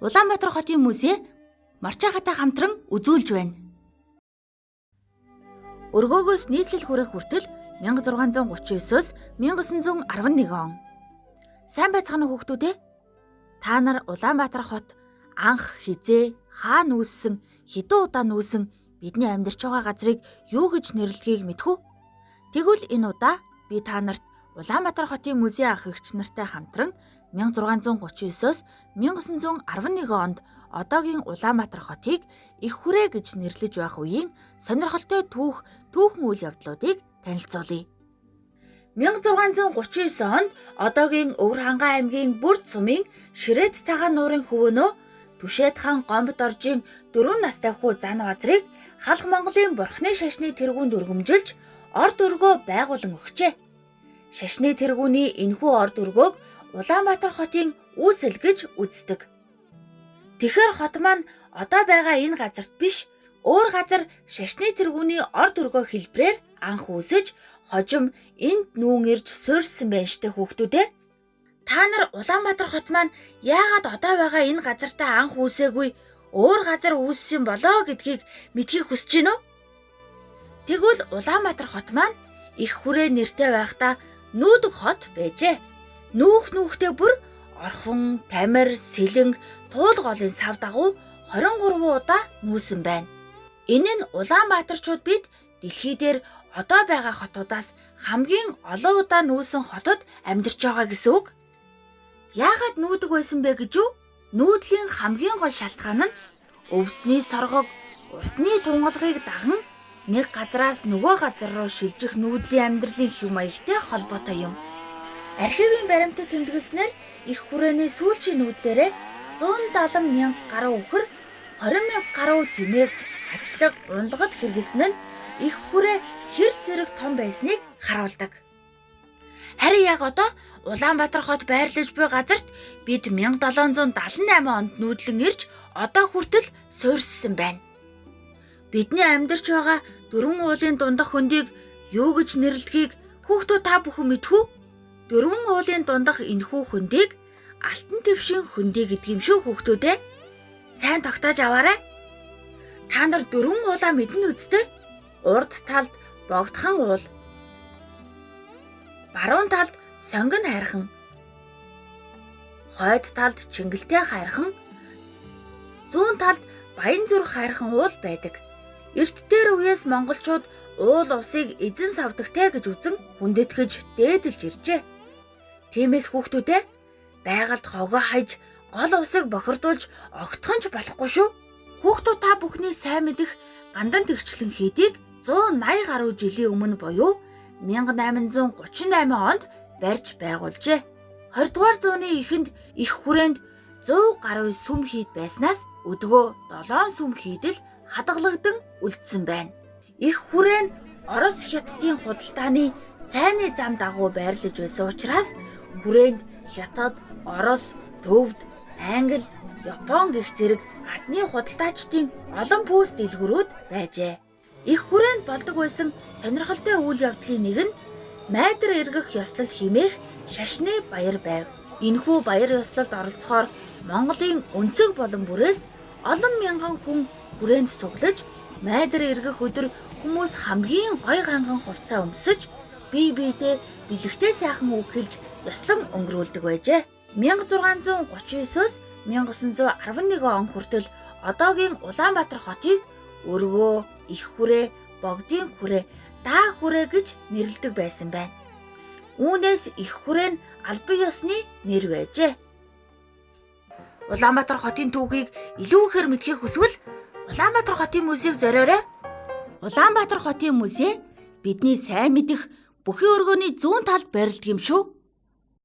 Улаанбаатар хотын музей Марчаагаатай хамтран үзүүлж байна. Өргөөгөөс нийслэл хүрээх хүртэл 1639-с 1911 он. Сайн байцгаана уу хүүхдүүд ээ? Та нар Улаанбаатар хот анх хизээ, хаана үүссэн, хэдэн удаа нүүсэн бидний амьдарч байгаа газрыг юу гэж нэрлэхийг мэдэх үү? Тэгвэл энэ удаа би та нарт Улаанбаатар хотын музей ах эгч нартай хамтран 1639-с 1911 онд одоогийн Улаанбаатар хотыг Их хүрээ гэж нэрлэж байх үеийн сонирхолтой түүхэн үйл явдлуудыг танилцуулъя. 1639 онд одоогийн Өвөр Хангай аймгийн Бүрд сумын Ширээд цагаан нуурын хөвөнөө Түшээд хаан Гомбот оржийн 4 настай хүү Зан Базрыг Халх Монголын Бурхны шашны тэргүүнд өргөмжилж орд өргөө байгуулан өгчээ. Шашны тэргүүний энэхүү орд өргөөг Улаанбаатар хотын үүсэл гэж үздэг. Тэгэхээр хот маань одоо байгаа энэ газарт биш, өөр газар шашны тэргүүний орд өргөө хэлбрээр анх үүсэж, хожим энд нүүн ирж суурьсан байна штэ хүүхдүүдээ. Та нар Улаанбаатар хот маань яагаад одоо байгаа энэ газартаа анх үүсээгүй, өөр газар үүссэн болоо гэдгийг мэдхийг хүсэж байна уу? Тэгвэл Улаанбаатар хот маань Их хүрээ нэртэй байхдаа нүүдэг хот байжээ. Нүүхтэй бүр орхон, тамир, сэлэнг, туул голын сав дагуу 23 удаа нүүсэн байна. Энэ нь Улаанбаатарчууд бид дэлхий дээр одоо байгаа хотуудаас хамгийн олон удаа нүүсэн хотод амьдарч байгаа гэсэн үг. Яагаад нүүдэг байсан бэ гэж юу? Нүүдлийн хамгийн гол шалтгаан нь өвсний соргог, усны тунгалгыг даган нэг газраас нөгөө газар руу шилжих нүүдлийн амьдралын хэв маягтай холбоотой юм. Архивын баримтад тэмдэглэснээр Их хүрээний сүүлчийн нүүдлээрээ 170,000 гаруй үхэр, 20,000 гаруй тэмээг ажиллаг унлагад хэрэглэсэн нь Их хүрээ хэр зэрэг том байсныг харуулдаг. Харин яг одоо Улаанбаатар хот байрлаж буй газарт бид 1778 онд нүүдлэн ирж одоо хүртэл суурьссан байна. Бидний амьдарч байгаа 4 уулын дундах хөндийг юу гэж нэрлэхийг хүүхдүүд та бүхэн мэдэх үү? 4 уулын дундах энэхүү хөндийг алтан твшийн хөндий гэдэг юм шүү хүүхдүүдээ. Сайн тогтоож аваарай. Та нар 4 уулаа мэднэ үсттэй? Урд талд богдхан уул, баруун талд сонгон хайрхан, хойд талд чингэлтэй хайрхан, зүүн талд баян зүрх хайрхан уул байдаг. Эрт дээр үеэс монголчууд уул усыг эзэн савдагтай гэж үзэн хүндэтгэж дээдэлж иржээ. Тиймээс хүүхдүүдээ байгальд хогоо хайж гол усыг бохирдуулж огтхонч болохгүй шүү. Хүүхдүүд та бүхний сайн мэдэх гандан тэгчлэн хийдийг 180 гаруй жилийн өмнө буюу 1838 онд барьж байгуулжээ. 20 дугаар зууны эхэнд Их хүрээнд 100 гаруй сүм хийд байснаас өдгөө 7 сүм хийдэл хадгалагдан үлдсэн байна. Их хүрээ нь Орос хятадын худалдааны цайны зам дагуу байрлаж байсан учраас хүрээнд Хятад, Орос, Төвд, Англи, Япон гэх зэрэг гадны худалдаачдын олон пүүс дэлгүүрүүд байжээ. Их хүрээнд болдог байсан сонирхолтой үйл явдлын нэг нь майдар эргэх ёслол хэмээх шашны баяр байв. Энэхүү баяр ёслолд оролцохоор Монголын өнцөг болон бүрээс олон мянган хүн хүрээнд цуглаж майдар эргэх өдөр хүмүүс хамгийн гой ганган хувцас өмсөж бие биедээ бэлэгтэй сайхан үг хэлж ёслон өнгөрүүлдэг байжээ. 1639-с 1911 он хүртэл одоогийн Улаанбаатар хотыг Өргөө, Их хүрээ, Богдын хүрээ, Даа хүрээ гэж нэрлэдэг байсан байна. Үүнээс Их хүрээ нь албан ёсны нэр байжээ. Улаанбаатар хотын түүхийг илүү ихээр мэдхийг хүсвэл Улаанбаатар хотын музейг зориорой. Улаанбаатар хотын музей бидний сайн мэдэх бүхий өргөөний зүүн талд байрладаг юм шүү.